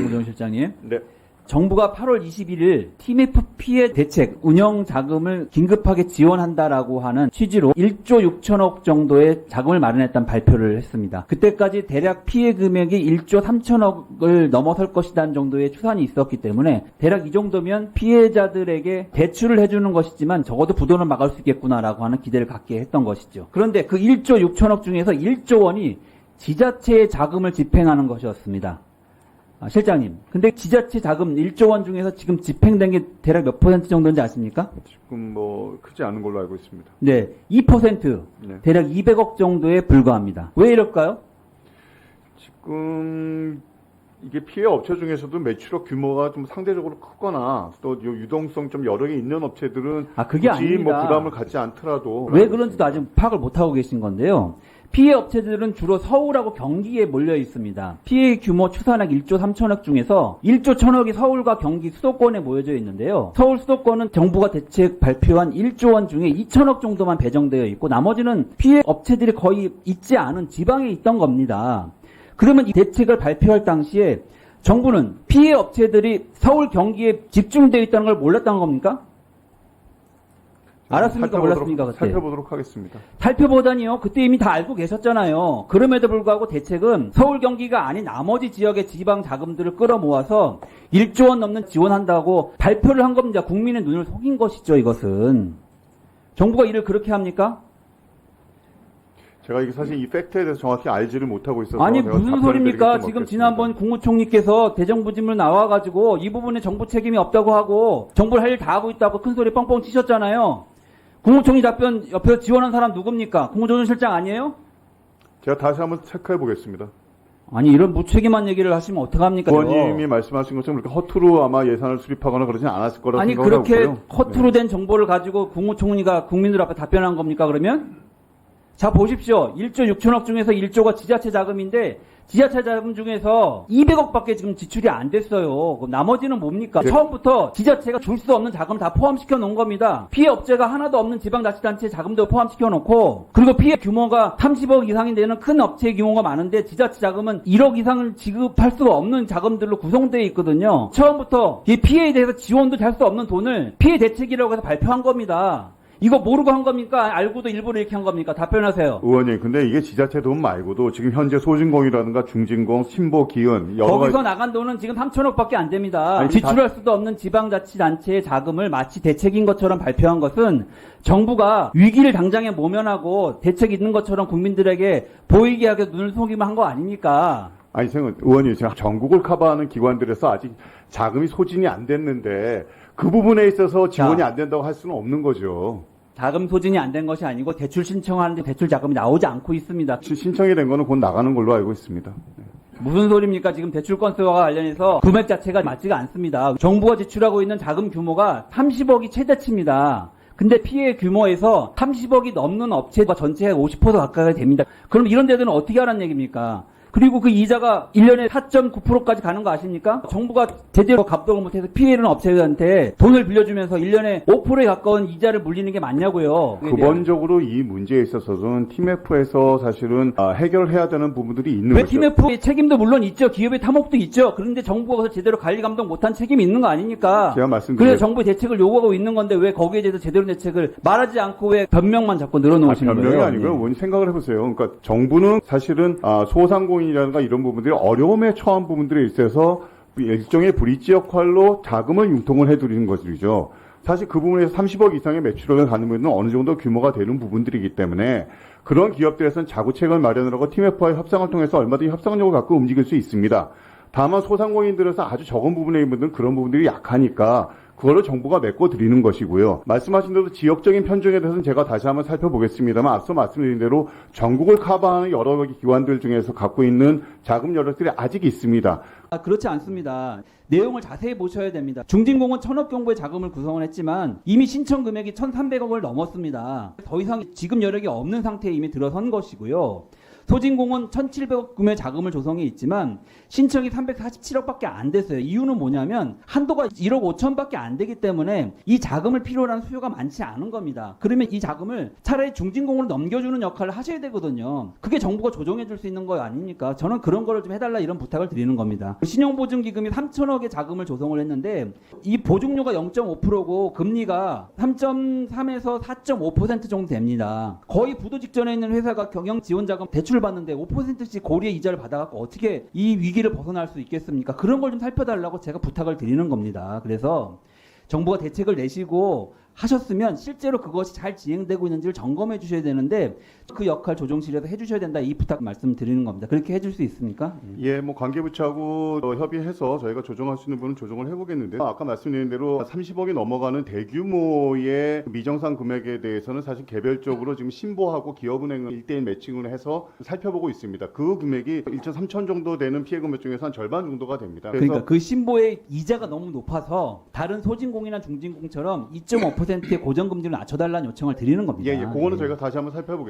김우정 실장님. 네. 정부가 8월 21일 TMF 피해 대책 운영 자금을 긴급하게 지원한다라고 하는 취지로 1조 6천억 정도의 자금을 마련했다는 발표를 했습니다. 그때까지 대략 피해 금액이 1조 3천억을 넘어설 것이라는 정도의 추산이 있었기 때문에 대략 이 정도면 피해자들에게 대출을 해주는 것이지만 적어도 부도는 막을 수 있겠구나라고 하는 기대를 갖게 했던 것이죠. 그런데 그 1조 6천억 중에서 1조 원이 지자체의 자금을 집행하는 것이었습니다. 실장님, 근데 지자체 자금 1조 원 중에서 지금 집행된 게 대략 몇 % 정도인지 아십니까? 지금 뭐 크지 않은 걸로 알고 있습니다. 네, 2%, 네. 대략 200억 정도에 불과합니다. 왜 이럴까요? 지금 이게 피해 업체 중에서도 매출액 규모가 좀 상대적으로 크거나 또 유동성 좀 여러 개 있는 업체들은 그게 굳이 아닙니다. 뭐 부담을 갖지 않더라도 왜 그런지도 아직 파악을 못하고 계신 건데요. 피해 업체들은 주로 서울하고 경기에 몰려 있습니다. 피해 규모 추산액 1조 3천억 중에서 1조 1천억이 서울과 경기 수도권에 모여져 있는데요. 서울 수도권은 정부가 대책 발표한 1조 원 중에 2천억 정도만 배정되어 있고 나머지는 피해 업체들이 거의 있지 않은 지방에 있던 겁니다. 그러면 이 대책을 발표할 당시에 정부는 피해 업체들이 서울 경기에 집중되어 있다는 걸 몰랐다는 겁니까? 알았습니까? 몰랐습니까? 그때? 살펴보도록 하겠습니다. 살펴보다니요. 그때 이미 다 알고 계셨잖아요. 그럼에도 불구하고 대책은 서울 경기가 아닌 나머지 지역의 지방 자금들을 끌어모아서 1조 원 넘는 지원한다고 발표를 한 겁니다. 국민의 눈을 속인 것이죠. 이것은. 정부가 일을 그렇게 합니까? 제가 이게 사실 이 팩트에 대해서 정확히 알지를 못하고 있어서 아니 제가 무슨 답변을 소리입니까? 드리기 좀 지금 어렵겠습니다. 지난번 국무총리께서 대정부질문 나와가지고 이 부분에 정부 책임이 없다고 하고 정부를 할 일 다 하고 있다고 큰 소리 뻥뻥 치셨잖아요. 국무총리 답변 옆에서 지원한 사람 누굽니까? 국무조정 실장 아니에요? 제가 다시 한번 체크해 보겠습니다. 아니 이런 무책임한 얘기를 하시면 어떡합니까? 의원님이 말씀하신 것처럼 그렇게 허투루 아마 예산을 수립하거나 그러진 않았을 거라고 아니 생각을 그렇게 하고요. 허투루 된 정보를 가지고 국무총리가 국민들 앞에 답변한 겁니까 그러면? 자 보십시오. 1조 6천억 중에서 1조가 지자체 자금인데 지자체 자금 중에서 200억밖에 지금 지출이 안 됐어요. 그럼 나머지는 뭡니까? 네. 처음부터 지자체가 줄 수 없는 자금 다 포함시켜 놓은 겁니다. 피해 업체가 하나도 없는 지방자치단체 자금도 포함시켜 놓고 그리고 피해 규모가 30억 이상이 되는 큰 업체 규모가 많은데 지자체 자금은 1억 이상을 지급할 수 없는 자금들로 구성되어 있거든요. 처음부터 이 피해에 대해서 지원도 할 수 없는 돈을 피해 대책이라고 해서 발표한 겁니다. 이거 모르고 한 겁니까? 알고도 일부러 이렇게 한 겁니까? 답변하세요. 의원님, 근데 이게 지자체 돈 말고도 지금 현재 소진공이라든가 중진공, 신보, 기은 여러 거기서 가지 나간 돈은 지금 3천억밖에 안 됩니다. 아니, 지출할 수도 없는 지방자치단체의 자금을 마치 대책인 것처럼 발표한 것은 정부가 위기를 당장에 모면하고 대책 있는 것처럼 국민들에게 보이게 하게 눈을 속이면 한 거 아닙니까? 아니, 의원님, 제가 전국을 커버하는 기관들에서 아직 자금이 소진이 안 됐는데 그 부분에 있어서 지원이 안 된다고 할 수는 없는 거죠. 자금 소진이 안 된 것이 아니고 대출 신청하는데 대출 자금이 나오지 않고 있습니다. 신청이 된 거는 곧 나가는 걸로 알고 있습니다. 무슨 소리입니까? 지금 대출 건수와 관련해서 금액 자체가 맞지가 않습니다. 정부가 지출하고 있는 자금 규모가 30억이 최대치입니다. 근데 피해 규모에서 30억이 넘는 업체가 전체의 50% 가까이 됩니다. 그럼 이런 데들은 어떻게 하라는 얘기입니까? 그리고 그 이자가 1년에 4.9%까지 가는 거 아십니까? 정부가 제대로 감독을 못해서 피해를 업체들한테 돈을 빌려주면서 1년에 5%에 가까운 이자를 물리는 게 맞냐고요. 근본적으로 이 문제에 있어서는 TMF에서 사실은 해결해야 되는 부분들이 있는 왜 거죠. TMF의 책임도 물론 있죠. 기업의 탐욕도 있죠. 그런데 정부가 그래서 제대로 관리 감독 못한 책임이 있는 거 아닙니까? 제가 말씀드린 그래서 정부의 대책을 요구하고 있는 건데 왜 거기에 대해서 제대로 대책을 말하지 않고 왜 변명만 자꾸 늘어놓으시는 거예요? 변명이 아니고요. 원님 생각을 해보세요. 그러니까 정부는 사실은 소상공인이라든가 이런 부분들이 어려움에 처한 부분들에 있어서 일종의 브릿지 역할로 자금을 융통을 해드리는 것이죠. 사실 그 부분에서 30억 이상의 매출을 가는 분은 어느 정도 규모가 되는 부분들이기 때문에 그런 기업들에서는 자구책을 마련을 하고 TMF와의 협상을 통해서 얼마든지 협상력을 갖고 움직일 수 있습니다. 다만 소상공인들에서 아주 적은 부분에 있는 분들은 그런 부분들이 약하니까 그거를 정부가 메꿔드리는 것이고요. 말씀하신 대로 지역적인 편중에 대해서는 제가 다시 한번 살펴보겠습니다만 앞서 말씀드린 대로 전국을 커버하는 여러 가지 기관들 중에서 갖고 있는 자금 여력들이 아직 있습니다. 그렇지 않습니다. 내용을 자세히 보셔야 됩니다. 중진공은 1,000억 정도의 자금을 구성을 했지만 이미 신청 금액이 1,300억을 넘었습니다. 더 이상 지급 여력이 없는 상태에 이미 들어선 것이고요. 소진공은 1,700억 금의 자금을 조성해 있지만 신청이 347억밖에 안 됐어요. 이유는 뭐냐면 한도가 1억 5천밖에 안 되기 때문에 이 자금을 필요로 하는 수요가 많지 않은 겁니다. 그러면 이 자금을 차라리 중진공으로 넘겨주는 역할을 하셔야 되거든요. 그게 정부가 조정해 줄 수 있는 거 아닙니까? 저는 그런 거를 좀 해달라 이런 부탁을 드리는 겁니다. 신용보증기금이 3천억의 자금을 조성을 했는데 이 보증료가 0.5%고 금리가 3.3에서 4.5% 정도 됩니다. 거의 부도 직전에 있는 회사가 경영지원자금 대출을 받는데 5%씩 고리의 이자를 받아갖고 어떻게 이 위기를 벗어날 수 있겠습니까? 그런 걸 좀 살펴달라고 제가 부탁을 드리는 겁니다. 그래서 정부가 대책을 내시고 하셨으면 실제로 그것이 잘 진행되고 있는지를 점검해 주셔야 되는데 그 역할 조정실에서 해주셔야 된다 이 부탁 말씀드리는 겁니다. 그렇게 해줄 수 있습니까? 예, 뭐 관계부처하고 협의해서 저희가 조정할 수 있는 부분은 조정을 해보겠는데 아까 말씀드린 대로 30억이 넘어가는 대규모의 미정상 금액에 대해서는 사실 개별적으로 지금 신보하고 기업은행을 1대1 매칭을 해서 살펴보고 있습니다. 그 금액이 1조 3천 정도 되는 피해 금액 중에서 한 절반 정도가 됩니다. 그러니까 그 신보의 이자가 너무 높아서 다른 소진공이나 중진공처럼 2.5%의 고정금리를 낮춰달라는 요청을 드리는 겁니다. 예, 그거는 저희가 다시 한번 살펴보겠습니다.